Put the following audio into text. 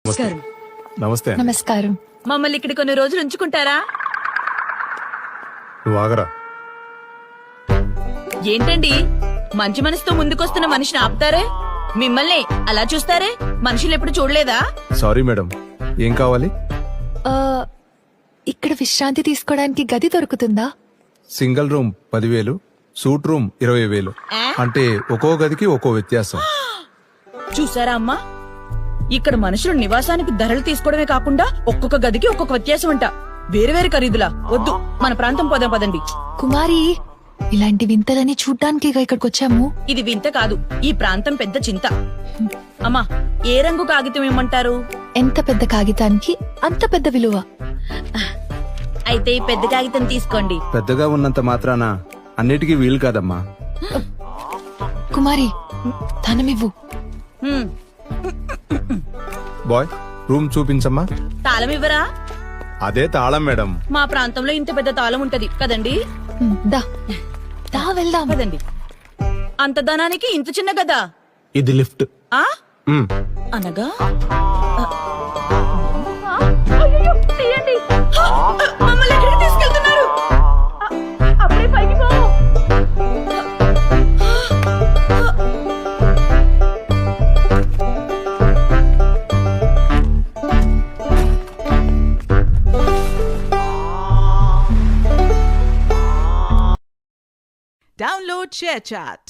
నమస్కారం. నమస్తే అండి. నమస్కారం. మమ్మల్ని ఇక్కడ కొన్ని రోజులు ఉంచుకుంటారా? నువ్వు ఆగరా. ఏంటండి మంచి మనసుతో ముందుకొస్తున్న మనిషిని ఆపుతారే? మిమ్మల్ని అలా చూస్తారే? మనుషులు ఎప్పుడు చూడలేదా? సారీ మేడం, ఏం కావాలి? ఆ, ఇక్కడ విశ్రాంతి తీసుకోవడానికి గది దొరుకుతుందా? Single room 10,000, suite room 20,000. ఆ? అంటే ఒక్కో గదికి ఒక్కో వ్యత్యాసం. చూసారా అమ్మా, ఇక్కడ మనుషులు నివాసానికి ధరలు తీసుకోవడమే కాకుండా ఒక్కొక్క గదికి ఒక్కొక్క వ్యత్యాసం అంట. వేరు వేరు ఖరీదులా? వద్దు, మన ప్రాంతం పోదాం పదండి. కుమారి, ఇలాంటి వింతలని చూడ్డానికి ఇక్కడికి వచ్చాము. ఇది వింత కాదు, ఈ ప్రాంతం పెద్ద చింత. అమ్మా, ఏ రంగు కాగితం ఇమ్మంటారు? ఎంత పెద్ద కాగితానికి అంత పెద్ద విలువ. అయితే ఈ పెద్ద కాగితం తీసుకోండి. పెద్దగా ఉన్నంత మాత్రాన అన్నిటికీ వీలు కాదమ్మా. కుమారి, ధనమివ్వు. హ్మ్, బాయ్, రూమ్ చూపించమ్మా. తాళం ఇవ్వరా? అదే తాళం మేడం. మా ప్రాంతంలో ఇంత పెద్ద తాళం ఉంటది కదండి. దా దా వెళ్దాం. కదండి. అంత ధనానికి ఇంత చిన్న గదా? ఇది లిఫ్ట్. ఆ మ్. అనగా అయ్యయ్యో, తీయండి. మమ్మల్ని ఎక్కడికి తీసుకెళ్తున్నారు? అప్పుడే పైకి పో. Download ShareChat.